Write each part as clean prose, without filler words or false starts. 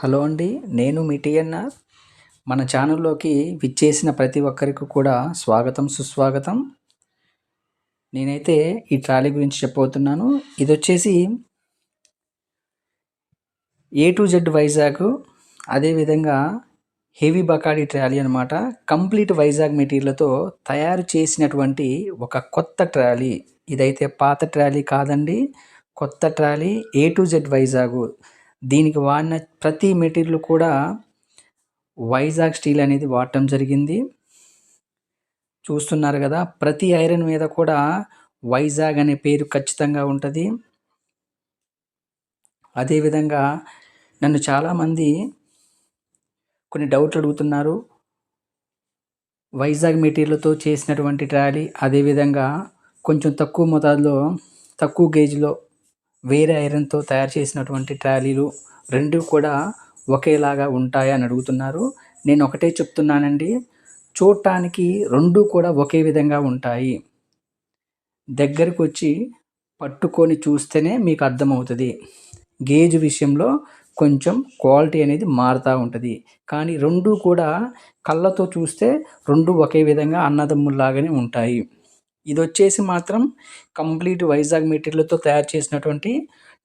Hello అండి. నేను మీ TNR. మన ఛానల్లోకి విచ్చేసిన ప్రతి ఒక్కరికి కూడా స్వాగతం, సుస్వాగతం. నేనైతే ఈ ట్రాలీ గురించి చెప్పబోతున్నాను. ఇదొచ్చేసి ఏ టు జెడ్ వైజాగ్, అదేవిధంగా హెవీ బకాడీ ట్రాలీ అనమాట. కంప్లీట్ వైజాగ్ మెటీరియల్తో తయారు చేసినటువంటి ఒక కొత్త ట్రాలీ. ఇదైతే పాత ట్రాలీ కాదండి, కొత్త trolley. A to Z Vizag. దీనికి వాడిన ప్రతి మెటీరియల్ కూడా వైజాగ్ స్టీల్ అనేది వాడటం జరిగింది. చూస్తున్నారు కదా, ప్రతి ఐరన్ మీద కూడా వైజాగ్ అనే పేరు ఖచ్చితంగా ఉంటుంది. అదేవిధంగా నన్ను చాలామంది కొన్ని డౌట్లు అడుగుతున్నారు. వైజాగ్ మెటీరియల్తో చేసినటువంటి ట్రాలీ, అదేవిధంగా కొంచెం తక్కువ మోతాదులో, తక్కువ గేజ్లో వేరే ఐరన్తో తయారు చేసినటువంటి ట్రాలీలు రెండు కూడా ఒకేలాగా ఉంటాయా అని అడుగుతున్నారు. నేను ఒకటే చెప్తున్నానండి, చూడటానికి రెండు కూడా ఒకే విధంగా ఉంటాయి. దగ్గరికి వచ్చి పట్టుకొని చూస్తేనే మీకు అర్థమవుతుంది. గేజ్ విషయంలో కొంచెం క్వాలిటీ అనేది మారుతూ ఉంటుంది. కానీ రెండు కూడా కళ్ళతో చూస్తే రెండు ఒకే విధంగా అన్నదమ్ముల్లాగానే ఉంటాయి. ఇది వచ్చేసి మాత్రం కంప్లీట్ వైజాగ్ మెటీరియల్తో తయారు చేసినటువంటి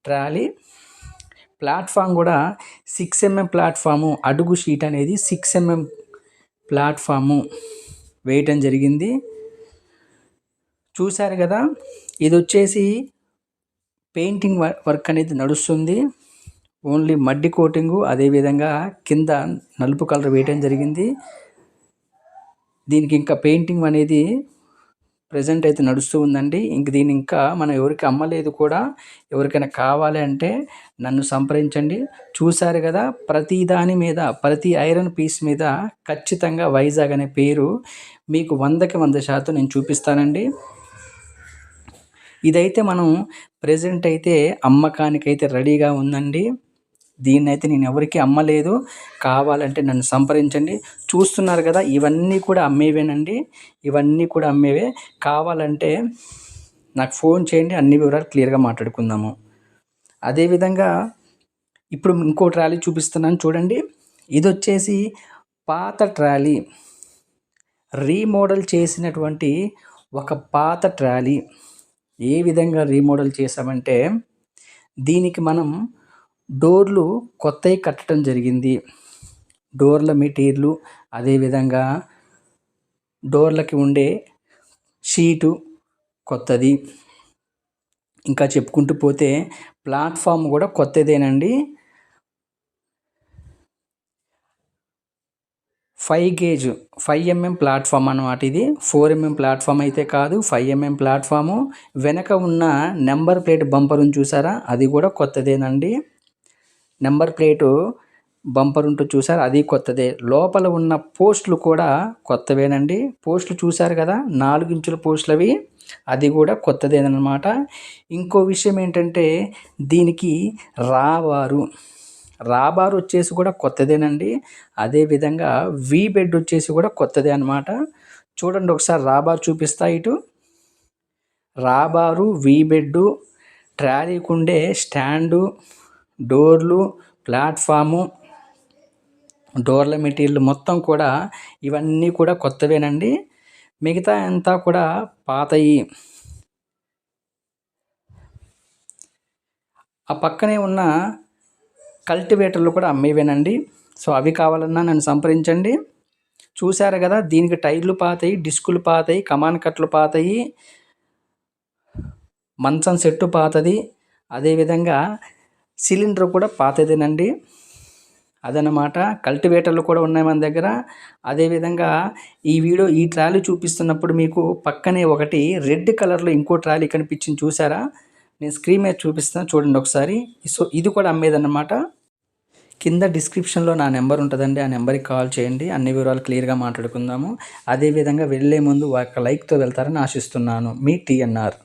ట్రాలీ. ప్లాట్ఫామ్ కూడా 6 mm ప్లాట్ఫాము. అడుగు షీట్ అనేది 6 mm ప్లాట్ఫాము వేయటం జరిగింది. చూశారు కదా, ఇది వచ్చేసి పెయింటింగ్ వర్క్ అనేది నడుస్తుంది. ఓన్లీ మడ్డి కోటింగు, అదేవిధంగా కింద నలుపు కలర్ వేయటం జరిగింది. దీనికి ఇంకా పెయింటింగ్ అనేది ప్రజెంట్ అయితే నడుస్తూ ఉందండి. దీన్ని ఇంకా మనం ఎవరికి అమ్మలేదు కూడా. ఎవరికైనా కావాలి అంటే నన్ను సంప్రదించండి. చూశారు కదా, ప్రతి దాని మీద, ప్రతి ఐరన్ పీస్ మీద ఖచ్చితంగా వైజాగ్ అనే పేరు మీకు 100కి 100% నేను చూపిస్తానండి. ఇదైతే మనం ప్రజెంట్ అయితే అమ్మకానికైతే రెడీగా ఉందండి. దీన్నైతే నేను ఎవరికి అమ్మలేదు. కావాలంటే నన్ను సంప్రదించండి. చూస్తున్నారు కదా, ఇవన్నీ కూడా అమ్మేవేనండి. ఇవన్నీ కూడా అమ్మేవే. కావాలంటే నాకు ఫోన్ చేయండి, అన్ని వివరాలు క్లియర్గా మాట్లాడుకుందాము. అదేవిధంగా ఇప్పుడు ఇంకో ట్రాలీ చూపిస్తున్నాను చూడండి. ఇది వచ్చేసి పాత ట్రాలీ, రీమోడల్ చేసినటువంటి ఒక పాత ట్రాలీ. ఏ విధంగా రీమోడల్ చేసామంటే, దీనికి మనం డోర్లు కొత్తవి కట్టడం జరిగింది. డోర్ల మెటీరియల్, అదేవిధంగా డోర్లకి ఉండే షీటు కొత్తది. ఇంకా చెప్పుకుంటూ పోతే ప్లాట్ఫామ్ కూడా కొత్తదేనండి. 5 గేజ్ 5 mm ప్లాట్ఫామ్ అన్నమాట. ఇది 4 mm ప్లాట్ఫామ్ అయితే కాదు, 5 mm ప్లాట్ఫాము. వెనక ఉన్న నెంబర్ ప్లేట్ బంపర్ ఉంది చూసారా, అది కూడా కొత్తదేనండి. నెంబర్ ప్లేటు బంపర్ ఉంటుంది చూసారు, అది కొత్తదే. లోపల ఉన్న పోస్టులు కూడా కొత్తవేనండి. పోస్టులు చూసారు కదా, 4 ఇంచుల పోస్టులు అవి, అది కూడా కొత్తదేనమాట. ఇంకో విషయం ఏంటంటే, దీనికి రాబారు వచ్చేసి కూడా కొత్తదేనండి. అదేవిధంగా వీ బెడ్ వచ్చేసి కూడా కొత్తదే అనమాట. చూడండి ఒకసారి రాబారు చూపిస్తా ఇటు. రాబారు, వీ బెడ్డు, ట్రాలీకి ఉండే స్టాండు, డోర్లు, ప్లాట్ఫాము, డోర్ల మెటీరియల్ మొత్తం కూడా ఇవన్నీ కూడా కొత్తవేనండి. మిగతా అంతా కూడా పాతయి. ఆ పక్కనే ఉన్న కల్టివేటర్లు కూడా అమ్మేవేనండి. సో అవి కావాలన్నా నన్ను సంప్రదించండి. చూశారు కదా, దీనికి టైర్లు పాతయి, డిస్కులు పాతయి, కమాన్ కట్లు పాతయి, మంచం సెట్టు పాతది, అదేవిధంగా సిలిండర్ కూడా పాతదేనండి. అదనమాట. కల్టివేటర్లు కూడా ఉన్నాయి మన దగ్గర. అదేవిధంగా ఈ ట్రాలీ చూపిస్తున్నప్పుడు మీకు పక్కనే ఒకటి రెడ్ కలర్లో ఇంకో ట్రాలీ కనిపించింది చూసారా, నేను స్క్రీన్ మీద చూపిస్తాను చూడండి ఒకసారి. సో ఇది కూడా అమ్మేదన్నమాట. కింద డిస్క్రిప్షన్లో నా నెంబర్ ఉంటుందండి, ఆ నెంబర్కి కాల్ చేయండి. అన్ని వివరాలు క్లియర్గా మాట్లాడుకుందాము. అదేవిధంగా వెళ్ళే ముందు ఒక లైక్తో వెళ్తారని ఆశిస్తున్నాను. మీ టీఎన్ఆర్.